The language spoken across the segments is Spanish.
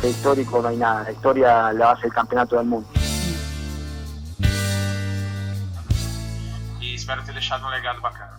De histórico no hay nada, la historia la hace el campeonato del mundo. E espero ter deixado um legado bacana.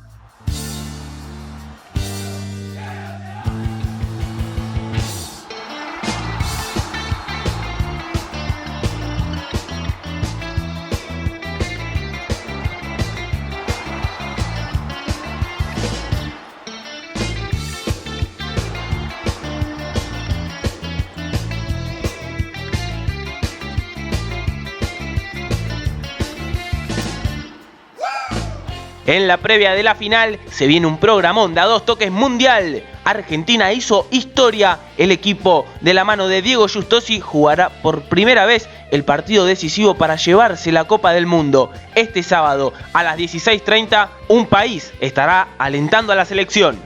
En la previa de la final se viene un programón de a dos toques mundial. Argentina hizo historia. El equipo de la mano de Diego Justosi jugará por primera vez el partido decisivo para llevarse la Copa del Mundo. Este sábado a las 16:30 un país estará alentando a la selección.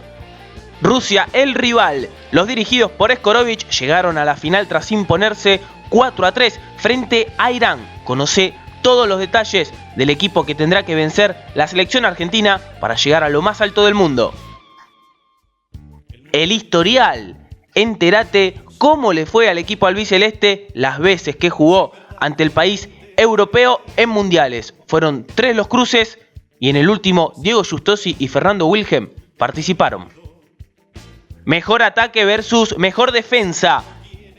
Rusia, el rival. Los dirigidos por Skorovic llegaron a la final tras imponerse 4-3 frente a Irán. Conoce todos los detalles del equipo que tendrá que vencer la selección argentina para llegar a lo más alto del mundo. El historial. Entérate cómo le fue al equipo albiceleste las veces que jugó ante el país europeo en mundiales. Fueron 3 los cruces y en el último Diego Justosi y Fernando Wilhelm participaron. Mejor ataque versus mejor defensa.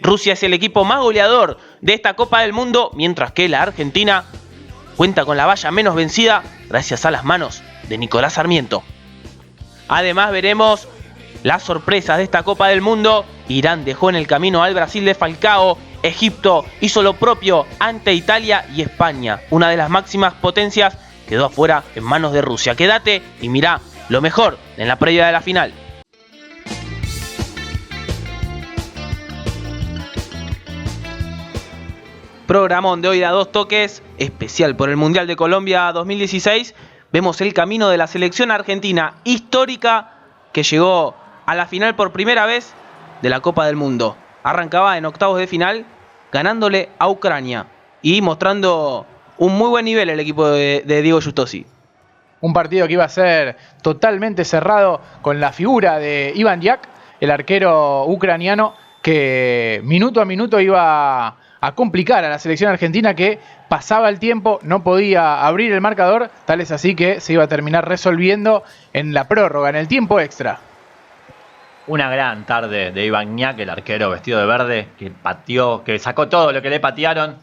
Rusia es el equipo más goleador de esta Copa del Mundo, mientras que la Argentina cuenta con la valla menos vencida gracias a las manos de Nicolás Sarmiento. Además veremos las sorpresas de esta Copa del Mundo. Irán dejó en el camino al Brasil de Falcao. Egipto hizo lo propio ante Italia y España, una de las máximas potencias, quedó afuera en manos de Rusia. Quédate y mirá lo mejor en la previa de la final. Programón de hoy de a dos toques, especial por el Mundial de Colombia 2016. Vemos el camino de la selección argentina histórica que llegó a la final por primera vez de la Copa del Mundo. Arrancaba en octavos de final ganándole a Ucrania y mostrando un muy buen nivel el equipo de Diego Justosi. Un partido que iba a ser totalmente cerrado con la figura de Ivan Yak, el arquero ucraniano, que minuto a minuto iba a complicar a la selección argentina, que pasaba el tiempo, no podía abrir el marcador, tal es así que se iba a terminar resolviendo en la prórroga, en el tiempo extra. Una gran tarde de Ivan Yak, el arquero vestido de verde, que pateó, que sacó todo lo que le patearon.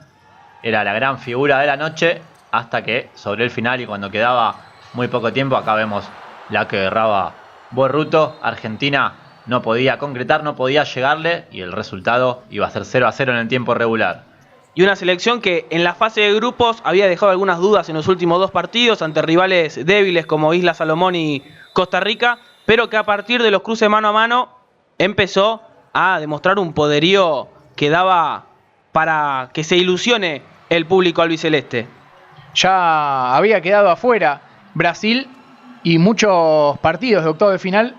Era la gran figura de la noche, hasta que sobre el final y cuando quedaba muy poco tiempo, acá vemos la que erraba Borruto. Argentina no podía concretar, no podía llegarle y el resultado iba a ser 0-0 en el tiempo regular. Y una selección que en la fase de grupos había dejado algunas dudas en los últimos 2 partidos ante rivales débiles como Islas Salomón y Costa Rica, pero que a partir de los cruces mano a mano empezó a demostrar un poderío que daba para que se ilusione el público albiceleste. Ya había quedado afuera Brasil y muchos partidos de octavos de final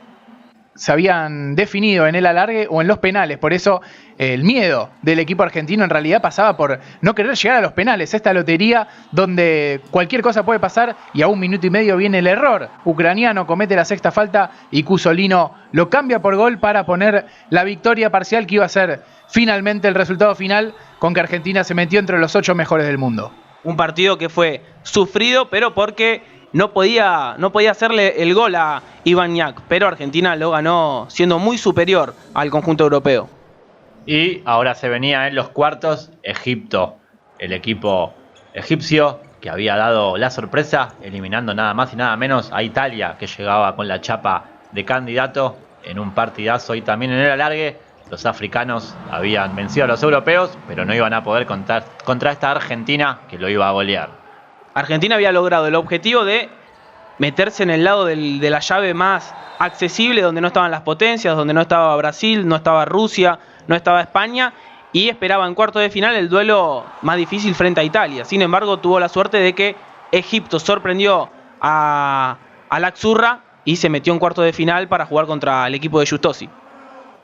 se habían definido en el alargue o en los penales. Por eso el miedo del equipo argentino en realidad pasaba por no querer llegar a los penales. Esta lotería donde cualquier cosa puede pasar y a 1 minuto y medio viene el error. Ucraniano comete la sexta falta y Cusolino lo cambia por gol para poner la victoria parcial que iba a ser finalmente el resultado final, con que Argentina se metió entre los 8 mejores del mundo. Un partido que fue sufrido, pero porque no podía hacerle el gol a Ivan Yak, pero Argentina lo ganó siendo muy superior al conjunto europeo. Y ahora se venía en los cuartos Egipto, el equipo egipcio que había dado la sorpresa eliminando nada más y nada menos a Italia, que llegaba con la chapa de candidato en un partidazo. Y también en el alargue los africanos habían vencido a los europeos, pero no iban a poder contra esta Argentina que lo iba a golear. Argentina había logrado el objetivo de meterse en el lado de la llave más accesible, donde no estaban las potencias, donde no estaba Brasil, no estaba Rusia, no estaba España, y esperaba en cuartos de final el duelo más difícil frente a Italia. Sin embargo, tuvo la suerte de que Egipto sorprendió a la Azzurra y se metió en cuartos de final para jugar contra el equipo de Justosi.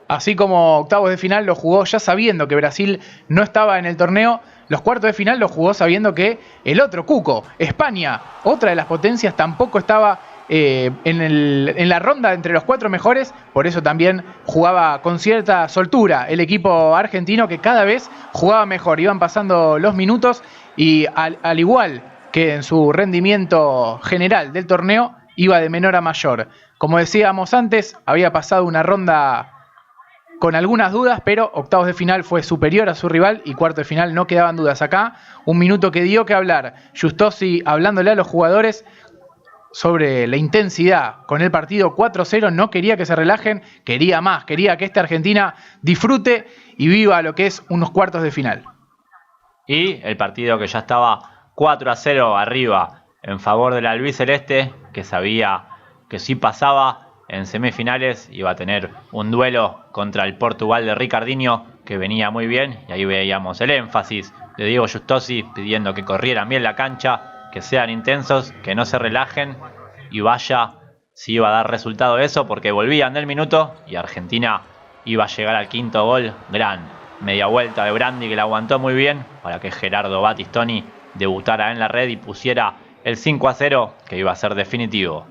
Así como octavos de final lo jugó ya sabiendo que Brasil no estaba en el torneo, los cuartos de final lo jugó sabiendo que el otro cuco, España, otra de las potencias, tampoco estaba en la ronda entre los 4 mejores, por eso también jugaba con cierta soltura el equipo argentino, que cada vez jugaba mejor, iban pasando los minutos y al igual que en su rendimiento general del torneo, iba de menor a mayor. Como decíamos antes, había pasado una ronda con algunas dudas, pero octavos de final fue superior a su rival y cuarto de final no quedaban dudas. Acá, un minuto que dio que hablar. Giustossi hablándole a los jugadores sobre la intensidad con el partido 4-0, no quería que se relajen, quería más, quería que esta Argentina disfrute y viva lo que es unos cuartos de final. Y el partido que ya estaba 4-0 arriba en favor del albiceleste, que sabía que si pasaba en semifinales iba a tener un duelo contra el Portugal de Ricardinho, que venía muy bien, y ahí veíamos el énfasis de Diego Giustossi pidiendo que corrieran bien la cancha, que sean intensos, que no se relajen, y vaya si iba a dar resultado eso, porque volvían del minuto y Argentina iba a llegar al quinto gol. Gran media vuelta de Brandi, que la aguantó muy bien para que Gerardo Battistoni debutara en la red y pusiera el 5-0, que iba a ser definitivo.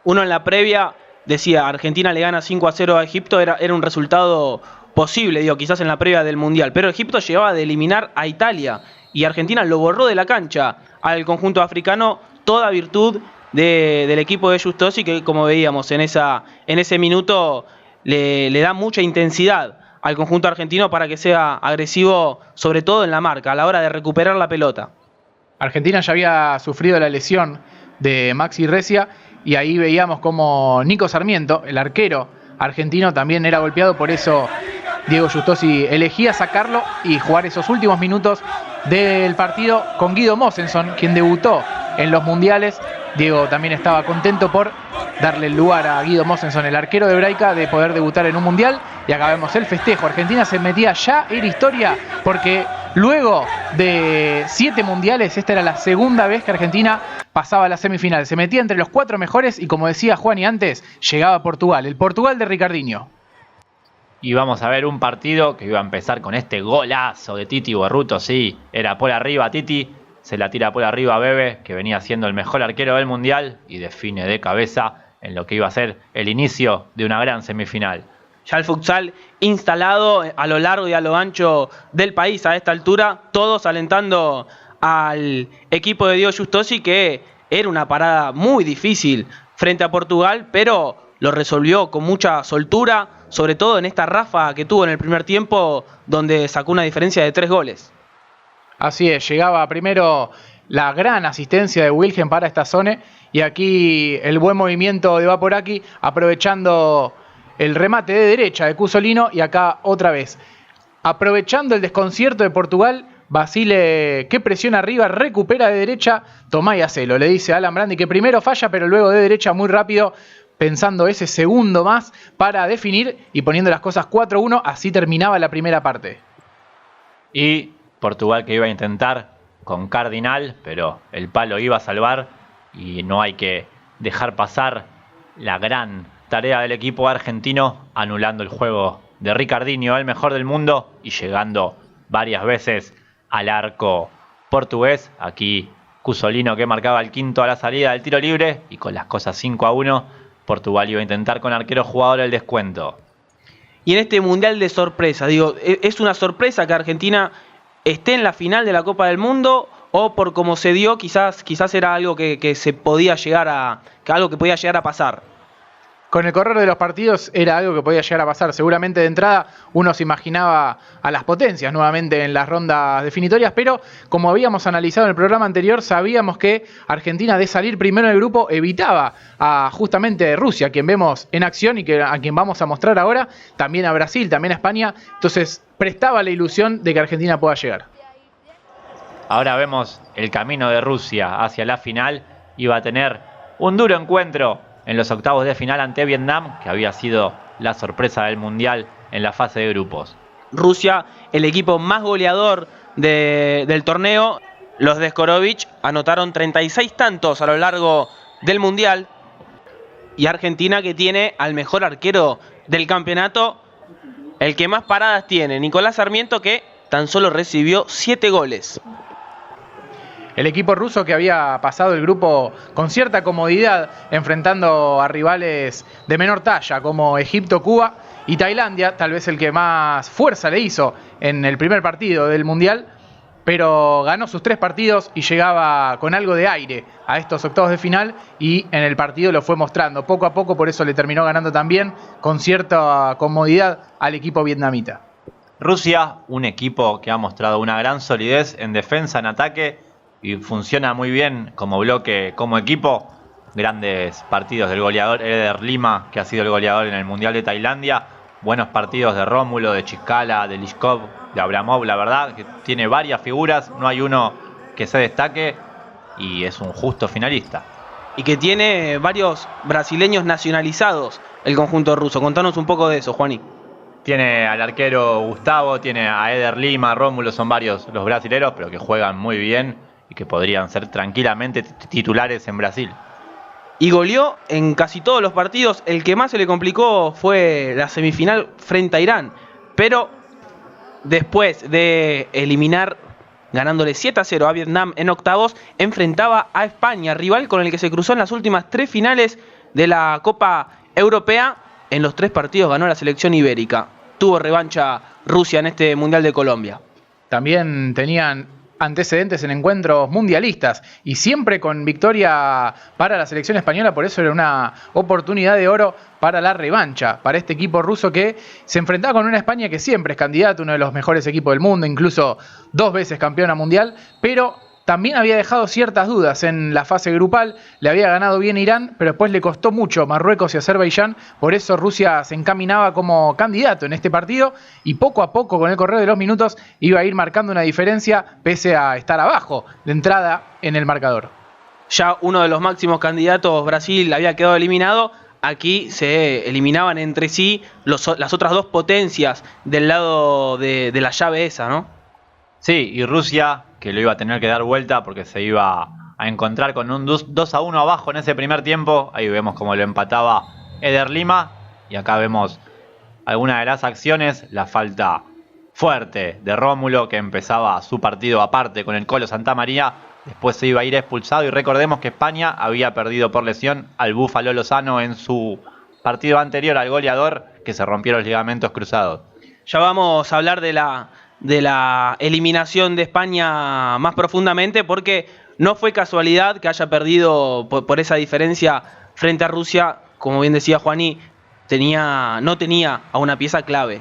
Uno en la previa decía, Argentina le gana 5-0 a Egipto, era un resultado posible, quizás en la previa del Mundial, pero Egipto llegaba de eliminar a Italia y Argentina lo borró de la cancha al conjunto africano, toda virtud del equipo de Giustossi, que como veíamos en ese minuto le da mucha intensidad al conjunto argentino para que sea agresivo, sobre todo en la marca, a la hora de recuperar la pelota. Argentina ya había sufrido la lesión de Maxi Recia, y ahí veíamos como Nico Sarmiento, el arquero argentino, también era golpeado, por eso Diego Giustossi elegía sacarlo y jugar esos últimos minutos del partido con Guido Mosenson, quien debutó en los mundiales. Diego también estaba contento por darle el lugar a Guido Mosenson, el arquero de Braica, de poder debutar en un mundial. Y acá vemos el festejo. Argentina se metía ya en historia, porque luego de 7 mundiales, esta era la segunda vez que Argentina pasaba a la semifinal. Se metía entre los 4 mejores y, como decía Juani antes, llegaba a Portugal, el Portugal de Ricardinho. Y vamos a ver un partido que iba a empezar con este golazo de Titi Borruto. Sí, era por arriba Titi, se la tira por arriba a Bebe, que venía siendo el mejor arquero del mundial, y define de cabeza en lo que iba a ser el inicio de una gran semifinal. Ya el futsal instalado a lo largo y a lo ancho del país a esta altura, todos alentando al equipo de Diego Giustossi, que era una parada muy difícil frente a Portugal, pero lo resolvió con mucha soltura, sobre todo en esta ráfaga que tuvo en el primer tiempo, donde sacó una diferencia de 3 goles. Así es, llegaba primero la gran asistencia de Wilhelm para esta zona, y aquí el buen movimiento de Vaporaki, aprovechando el remate de derecha de Cusolino, y acá otra vez, aprovechando el desconcierto de Portugal, Basile, que presiona arriba, recupera de derecha, tomá y hacelo, le dice a Alan Brandi, que primero falla, pero luego de derecha muy rápido, pensando ese segundo más para definir y poniendo las cosas 4-1, así terminaba la primera parte. Y Portugal, que iba a intentar con Cardinal, pero el palo iba a salvar, y no hay que dejar pasar la gran tarea del equipo argentino, anulando el juego de Ricardinho, el mejor del mundo, y llegando varias veces al arco portugués. Aquí Cusolino, que marcaba el quinto a la salida del tiro libre, y con las cosas 5-1, Portugal iba a intentar con arquero jugador el descuento. Y en este mundial de sorpresa, es una sorpresa que Argentina esté en la final de la Copa del Mundo, o por cómo se dio, quizás era algo que se podía llegar a, algo que podía llegar a pasar. Con el correr de los partidos era algo que podía llegar a pasar. Seguramente de entrada uno se imaginaba a las potencias nuevamente en las rondas definitorias, pero como habíamos analizado en el programa anterior, sabíamos que Argentina, de salir primero en el grupo, evitaba a justamente Rusia, quien vemos en acción y a quien vamos a mostrar ahora, también a Brasil, también a España. Entonces prestaba la ilusión de que Argentina pueda llegar. Ahora vemos el camino de Rusia hacia la final. Iba a tener un duro encuentro en los octavos de final ante Vietnam, que había sido la sorpresa del Mundial en la fase de grupos. Rusia, el equipo más goleador del torneo. Los de Skorovic anotaron 36 tantos a lo largo del Mundial. Y Argentina, que tiene al mejor arquero del campeonato, el que más paradas tiene, Nicolás Sarmiento, que tan solo recibió 7 goles. El equipo ruso que había pasado el grupo con cierta comodidad, enfrentando a rivales de menor talla como Egipto, Cuba y Tailandia, tal vez el que más fuerza le hizo en el primer partido del Mundial, pero ganó sus 3 partidos y llegaba con algo de aire a estos octavos de final, y en el partido lo fue mostrando poco a poco, por eso le terminó ganando también con cierta comodidad al equipo vietnamita. Rusia, un equipo que ha mostrado una gran solidez en defensa, en ataque, y funciona muy bien como bloque, como equipo. Grandes partidos del goleador Eder Lima, que ha sido el goleador en el Mundial de Tailandia. Buenos partidos de Rómulo, de Chiskala, de Liskov, de Abramov. La verdad que tiene varias figuras, no hay uno que se destaque y es un justo finalista. Y que tiene varios brasileños nacionalizados el conjunto ruso. Contanos un poco de eso, Juani. Tiene al arquero Gustavo, tiene a Eder Lima, Rómulo, son varios los brasileros, pero que juegan muy bien y que podrían ser tranquilamente titulares en Brasil. Y goleó en casi todos los partidos. El que más se le complicó fue la semifinal frente a Irán. Pero después de eliminar, ganándole 7-0 a Vietnam en octavos, enfrentaba a España, rival con el que se cruzó en las últimas 3 finales de la Copa Europea. En los 3 partidos ganó la selección ibérica. Tuvo revancha Rusia en este Mundial de Colombia. También tenían antecedentes en encuentros mundialistas y siempre con victoria para la selección española, por eso era una oportunidad de oro para la revancha, para este equipo ruso que se enfrentaba con una España que siempre es candidato, uno de los mejores equipos del mundo, incluso 2 veces campeona mundial, pero también había dejado ciertas dudas en la fase grupal. Le había ganado bien Irán, pero después le costó mucho Marruecos y Azerbaiyán. Por eso Rusia se encaminaba como candidato en este partido y poco a poco, con el correr de los minutos, iba a ir marcando una diferencia pese a estar abajo de entrada en el marcador. Ya uno de los máximos candidatos, Brasil, había quedado eliminado. Aquí se eliminaban entre sí las otras 2 potencias del lado de la llave esa, ¿no? Sí, y Rusia, que lo iba a tener que dar vuelta porque se iba a encontrar con un 2-1 abajo en ese primer tiempo. Ahí vemos cómo lo empataba Eder Lima. Y acá vemos algunas de las acciones. La falta fuerte de Rómulo, que empezaba su partido aparte con el Colo Santamaría. Después se iba a ir expulsado. Y recordemos que España había perdido por lesión al Búfalo Lozano en su partido anterior al goleador, que se rompieron los ligamentos cruzados. Ya vamos a hablar de la eliminación de España más profundamente, porque no fue casualidad que haya perdido por esa diferencia frente a Rusia. Como bien decía Juani, no tenía a una pieza clave.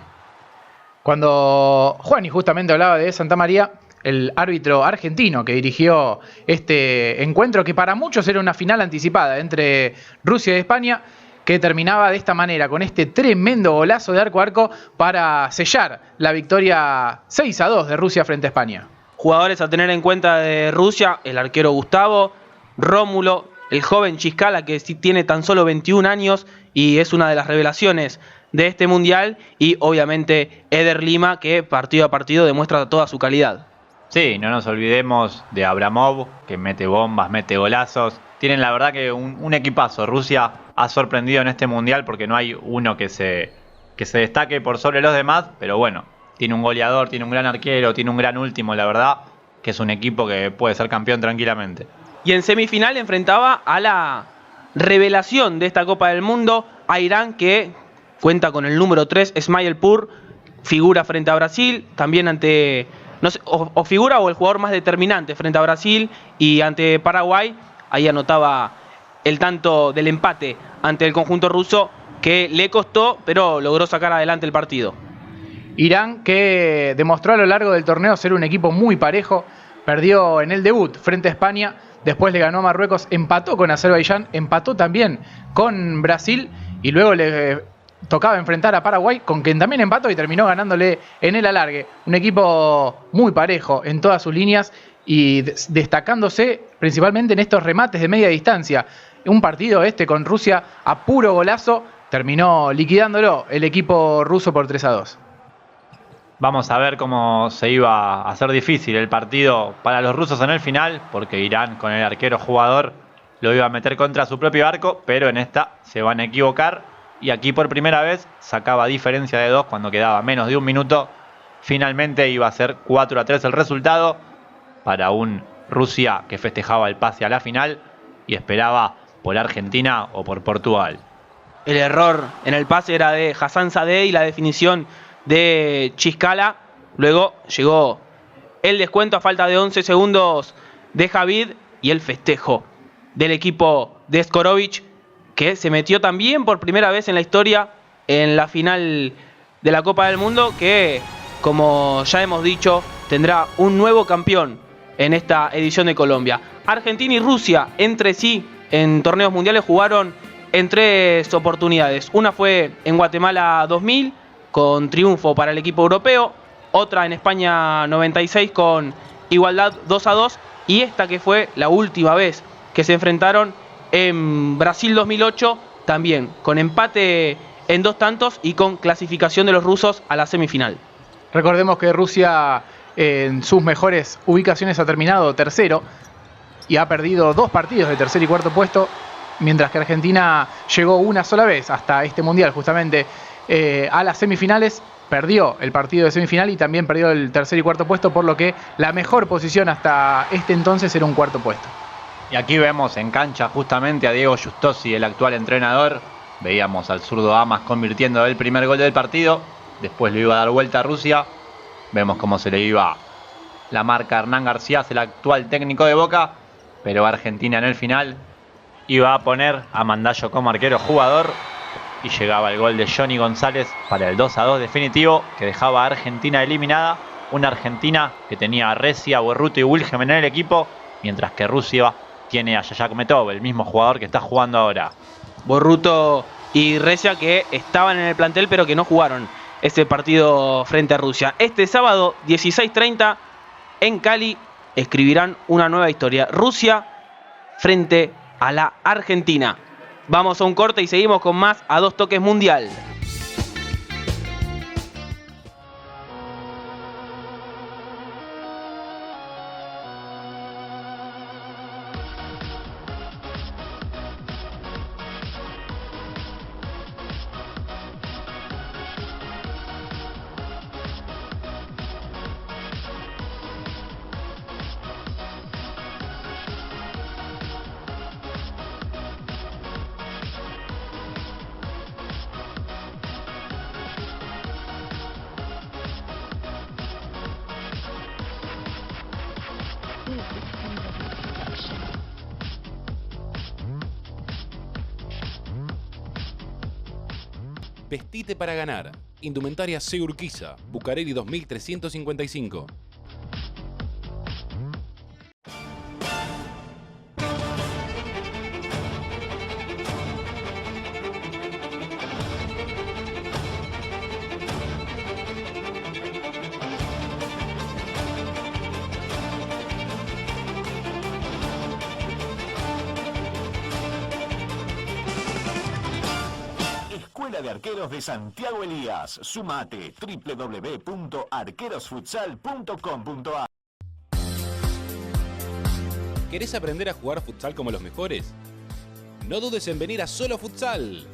Cuando Juani justamente hablaba de Santamaría, el árbitro argentino que dirigió este encuentro, que para muchos era una final anticipada entre Rusia y España, que terminaba de esta manera, con este tremendo golazo de arco a arco para sellar la victoria 6-2 de Rusia frente a España. Jugadores a tener en cuenta de Rusia: el arquero Gustavo, Rómulo, el joven Chiskala, que tiene tan solo 21 años y es una de las revelaciones de este mundial, y obviamente Eder Lima, que partido a partido demuestra toda su calidad. Sí, no nos olvidemos de Abramov, que mete bombas, mete golazos. Tienen la verdad que un equipazo. Rusia ha sorprendido en este mundial porque no hay uno que se destaque por sobre los demás, pero bueno, tiene un goleador, tiene un gran arquero, tiene un gran último, la verdad que es un equipo que puede ser campeón tranquilamente. Y en semifinal enfrentaba a la revelación de esta Copa del Mundo, a Irán, que cuenta con el número 3, Ismailpour, figura frente a Brasil, también ante, no sé, o figura o el jugador más determinante frente a Brasil, y ante Paraguay. Ahí anotaba el tanto del empate ante el conjunto ruso, que le costó, pero logró sacar adelante el partido. Irán, que demostró a lo largo del torneo ser un equipo muy parejo, perdió en el debut frente a España, después le ganó a Marruecos, empató con Azerbaiyán, empató también con Brasil y luego le tocaba enfrentar a Paraguay, con quien también empató y terminó ganándole en el alargue. Un equipo muy parejo en todas sus líneas y destacándose principalmente en estos remates de media distancia. Un partido con Rusia a puro golazo, terminó liquidándolo el equipo ruso por 3-2. Vamos a ver cómo se iba a hacer difícil el partido para los rusos en el final, porque Irán, con el arquero jugador, lo iba a meter contra su propio arco, pero en esta se van a equivocar y aquí por primera vez sacaba diferencia de 2 cuando quedaba menos de un minuto. Finalmente iba a ser 4-3 el resultado para un Rusia, que festejaba el pase a la final y esperaba por Argentina o por Portugal. El error en el pase era de Hassan Sadeh y la definición de Chiscala. Luego llegó el descuento a falta de 11 segundos de Javid y el festejo del equipo de Skorovic, que se metió también por primera vez en la historia en la final de la Copa del Mundo, que, como ya hemos dicho, tendrá un nuevo campeón en esta edición de Colombia. Argentina y Rusia entre sí en torneos mundiales jugaron en 3 oportunidades. Una fue en Guatemala 2000 con triunfo para el equipo europeo, otra en España 96 con igualdad 2-2 y esta que fue la última vez que se enfrentaron en Brasil 2008 también con empate en 2 tantos y con clasificación de los rusos a la semifinal. Recordemos que Rusia en sus mejores ubicaciones ha terminado tercero y ha perdido 2 partidos de tercer y cuarto puesto, mientras que Argentina llegó una sola vez hasta este mundial justamente a las semifinales, perdió el partido de semifinal y también perdió el tercer y cuarto puesto, por lo que la mejor posición hasta este entonces era un cuarto puesto. Y aquí vemos en cancha justamente a Diego Justosi, el actual entrenador. Veíamos al zurdo Amas convirtiendo el primer gol del partido, después lo iba a dar vuelta a Rusia. Vemos cómo se le iba la marca a Hernán García, el actual técnico de Boca, pero Argentina en el final iba a poner a Mandallo como arquero jugador y llegaba el gol de Johnny González para el 2-2 definitivo que dejaba a Argentina eliminada. Una Argentina que tenía a Recia, Borruto y Wilhelm en el equipo, mientras que Rusia tiene a Yayakmetov, el mismo jugador que está jugando ahora. Borruto y Recia, que estaban en el plantel pero que no jugaron ese partido frente a Rusia. Este sábado 16:30 en Cali escribirán una nueva historia. Rusia frente a la Argentina. Vamos a un corte y seguimos con más A Dos Toques Mundial. Vestite para ganar. Indumentaria C. Urquiza, Bucareli 2355. Escuela de Arqueros de Santiago Elías. Sumate www.arquerosfutsal.com.ar. ¿Querés aprender a jugar futsal como los mejores? No dudes en venir a Solo Futsal,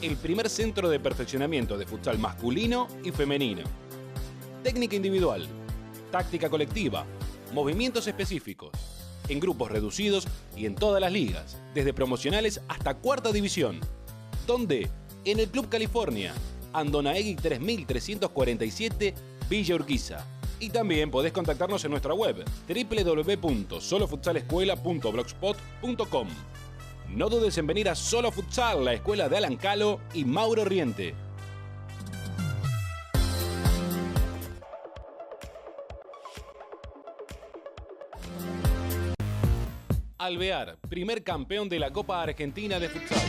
el primer centro de perfeccionamiento de futsal masculino y femenino. Técnica individual, táctica colectiva, movimientos específicos, en grupos reducidos y en todas las ligas, desde promocionales hasta cuarta división. ¿Dónde? En el Club California, Andonaegui 3347, Villa Urquiza. Y también podés contactarnos en nuestra web www.solofutsalescuela.blogspot.com. No dudes en venir a Solo Futsal, la escuela de Alan Calo y Mauro Riente. Alvear, primer campeón de la Copa Argentina de Futsal.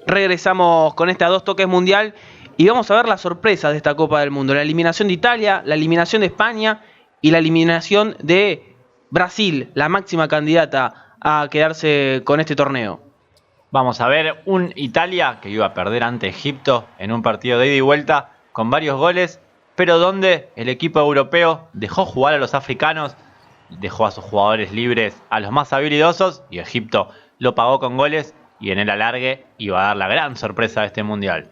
Regresamos con este A Dos Toques Mundial y vamos a ver las sorpresas de esta Copa del Mundo. La eliminación de Italia, la eliminación de España y la eliminación de Brasil, la máxima candidata a quedarse con este torneo. Vamos a ver un Italia que iba a perder ante Egipto en un partido de ida y vuelta con varios goles, pero donde el equipo europeo dejó jugar a los africanos, dejó a sus jugadores libres a los más habilidosos y Egipto lo pagó con goles y en el alargue iba a dar la gran sorpresa de este mundial.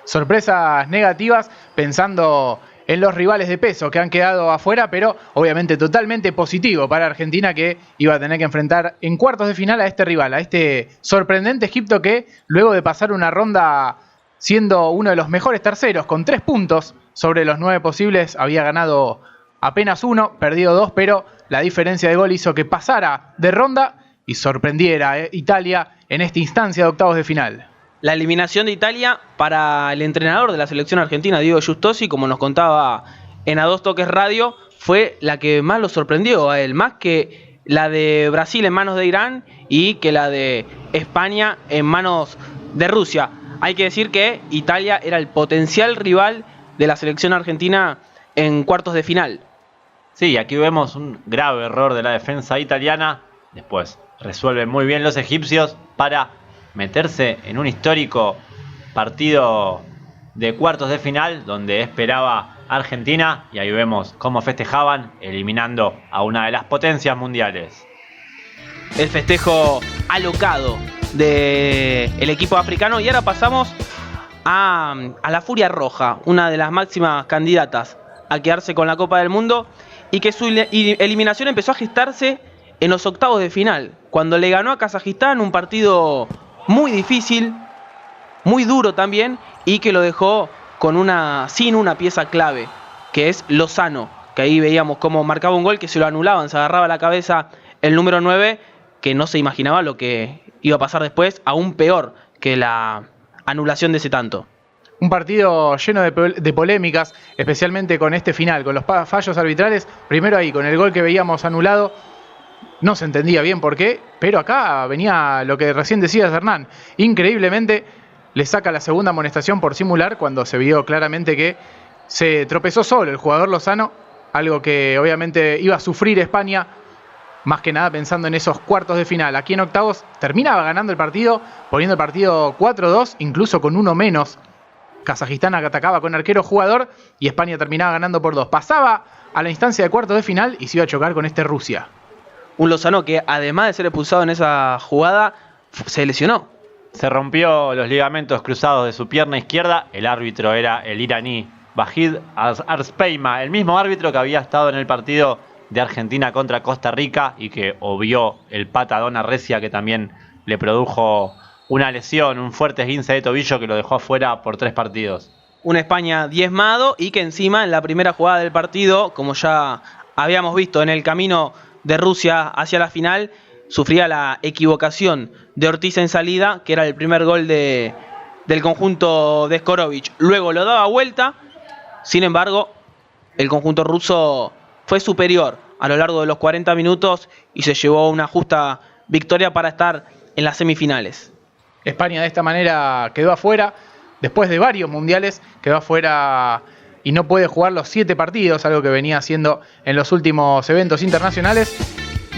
Sorpresas negativas pensando en los rivales de peso que han quedado afuera, pero obviamente totalmente positivo para Argentina, que iba a tener que enfrentar en cuartos de final a este rival, a este sorprendente Egipto que luego de pasar una ronda siendo uno de los mejores terceros con 3 puntos sobre los 9 posibles, había ganado apenas 1, perdido 2, pero la diferencia de gol hizo que pasara de ronda y sorprendiera a Italia en esta instancia de octavos de final. La eliminación de Italia para el entrenador de la selección argentina, Diego Giustosi, como nos contaba en A Dos Toques Radio, fue la que más lo sorprendió a él, más que la de Brasil en manos de Irán y que la de España en manos de Rusia. Hay que decir que Italia era el potencial rival de la selección argentina en cuartos de final. Sí, aquí vemos un grave error de la defensa italiana. Después resuelven muy bien los egipcios para meterse en un histórico partido de cuartos de final donde esperaba Argentina, y ahí vemos cómo festejaban eliminando a una de las potencias mundiales. El festejo alocado del equipo africano. Y ahora pasamos a la Furia Roja, una de las máximas candidatas a quedarse con la Copa del Mundo, y que su eliminación empezó a gestarse en los octavos de final, cuando le ganó a Kazajistán, un partido muy difícil, muy duro también, y que lo dejó sin una pieza clave, que es Lozano, que ahí veíamos cómo marcaba un gol que se lo anulaban, se agarraba la cabeza el número 9, que no se imaginaba lo que iba a pasar después, aún peor que la anulación de ese tanto. Un partido lleno de polémicas, especialmente con este final, con los fallos arbitrales. Primero ahí, con el gol que veíamos anulado, no se entendía bien por qué, pero acá venía lo que recién decías, Hernán. Increíblemente le saca la segunda amonestación por simular, cuando se vio claramente que se tropezó solo el jugador Lozano, algo que obviamente iba a sufrir España, más que nada pensando en esos cuartos de final. Aquí en octavos terminaba ganando el partido, poniendo el partido 4-2, incluso con uno menos. Kazajistán atacaba con arquero jugador y España terminaba ganando por 2. Pasaba a la instancia de cuartos de final y se iba a chocar con Rusia. Un Lozano que, además de ser expulsado en esa jugada, se lesionó. Se rompió los ligamentos cruzados de su pierna izquierda. El árbitro era el iraní Vahid Arspeima, el mismo árbitro que había estado en el partido de Argentina contra Costa Rica y que obvió el patadón a Recia, que también le produjo una lesión, un fuerte esguince de tobillo que lo dejó afuera por 3 partidos. Un España diezmado y que encima en la primera jugada del partido, como ya habíamos visto en el camino de Rusia hacia la final, sufría la equivocación de Ortiz en salida, que era el primer gol del conjunto de Skorovic. Luego lo daba vuelta, sin embargo, el conjunto ruso fue superior a lo largo de los 40 minutos y se llevó una justa victoria para estar en las semifinales. España de esta manera quedó afuera, después de varios mundiales, quedó afuera y no puede jugar los 7 partidos, algo que venía haciendo en los últimos eventos internacionales.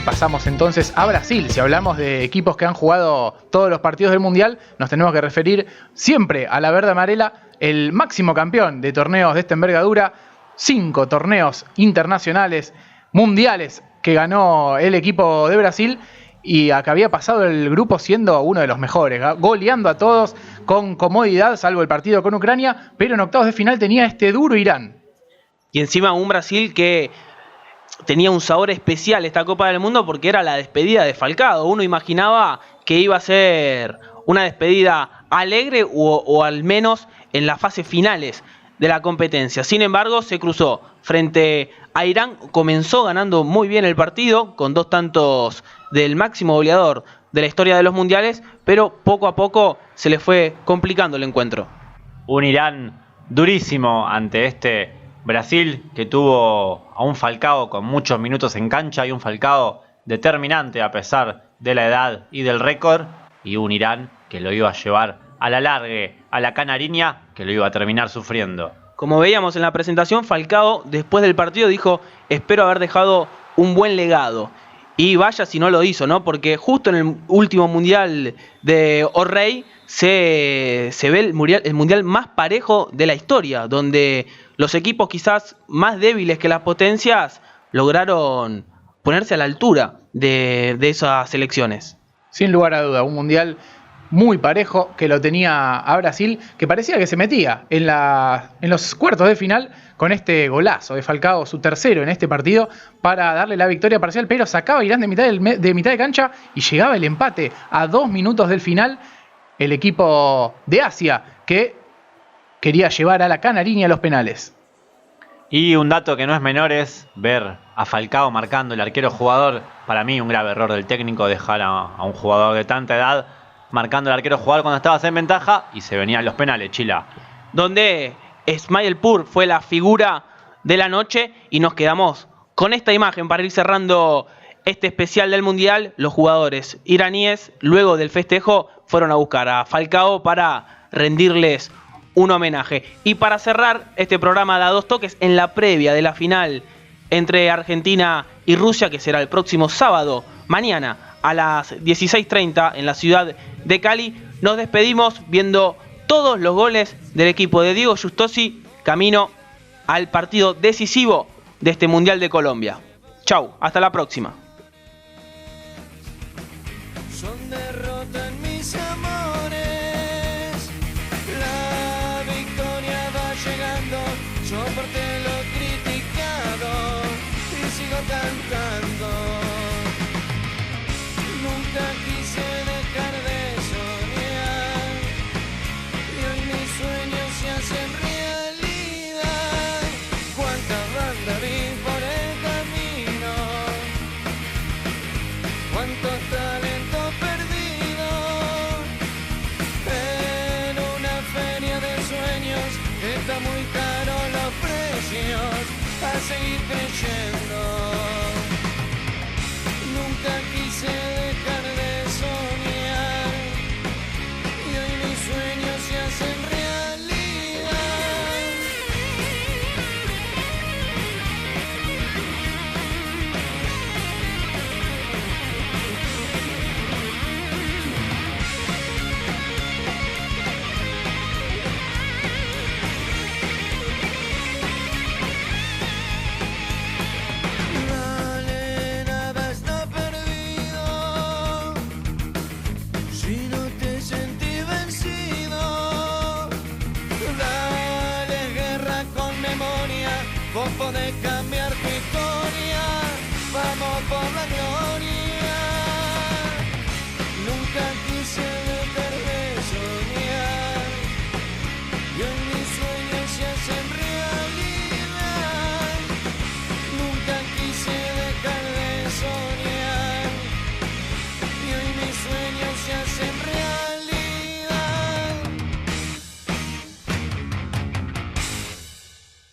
Pasamos entonces a Brasil. Si hablamos de equipos que han jugado todos los partidos del mundial, nos tenemos que referir siempre a la verde amarela, el máximo campeón de torneos de esta envergadura. 5 torneos internacionales, mundiales, que ganó el equipo de Brasil, y a que había pasado el grupo siendo uno de los mejores, goleando a todos con comodidad, salvo el partido con Ucrania, pero en octavos de final tenía este duro Irán. Y encima un Brasil que tenía un sabor especial esta Copa del Mundo porque era la despedida de Falcao. Uno imaginaba que iba a ser una despedida alegre o al menos en las fases finales de la competencia. Sin embargo, se cruzó frente a Irán, comenzó ganando muy bien el partido con 2 tantos del máximo goleador de la historia de los mundiales, pero poco a poco se le fue complicando el encuentro. Un Irán durísimo ante este Brasil, que tuvo a un Falcao con muchos minutos en cancha y un Falcao determinante a pesar de la edad y del récord, y un Irán que lo iba a llevar a la largue, a la canariña, que lo iba a terminar sufriendo. Como veíamos en la presentación, Falcao después del partido dijo: espero haber dejado un buen legado. Y vaya si no lo hizo, ¿no? Porque justo en el último mundial de O'Reilly se ve el mundial más parejo de la historia, donde los equipos quizás más débiles que las potencias lograron ponerse a la altura de esas selecciones. Sin lugar a duda, un mundial muy parejo que lo tenía a Brasil, que parecía que se metía en los cuartos de final con este golazo de Falcao, su tercero en este partido, para darle la victoria parcial, pero sacaba a Irán de mitad de cancha y llegaba el empate a 2 minutos del final. El equipo de Asia que quería llevar a la Canariña a los penales. Y un dato que no es menor es ver a Falcao marcando, el arquero jugador. Para mí un grave error del técnico dejar a un jugador de tanta edad marcando al arquero jugador cuando estabas en ventaja y se venían los penales, Chila. Donde Ismail Pur fue la figura de la noche y nos quedamos con esta imagen para ir cerrando este especial del Mundial. Los jugadores iraníes, luego del festejo, fueron a buscar a Falcao para rendirles un homenaje. Y para cerrar este programa de A Dos Toques, en la previa de la final entre Argentina y Rusia, que será el próximo sábado, mañana a las 16:30 en la ciudad de Cali, nos despedimos viendo todos los goles del equipo de Diego Justosi camino al partido decisivo de este Mundial de Colombia. Chau, hasta la próxima. Son derrota en mis amores, la victoria va llegando, soporté lo criticado y sigo cantando. Nunca quise dejar de soñar y hoy mis sueños se hacen realidad. Cuánta banda vi por el camino, cuántos talentos perdidos en una feria de sueños. Está muy caro los precios, a seguir creyendo. Nunca quise dejar de soñar y hoy mis sueños se hacen realidad. Dale, nada está perdido si no te sentí vencido. Dale, guerra con memoria, vos podés cambiar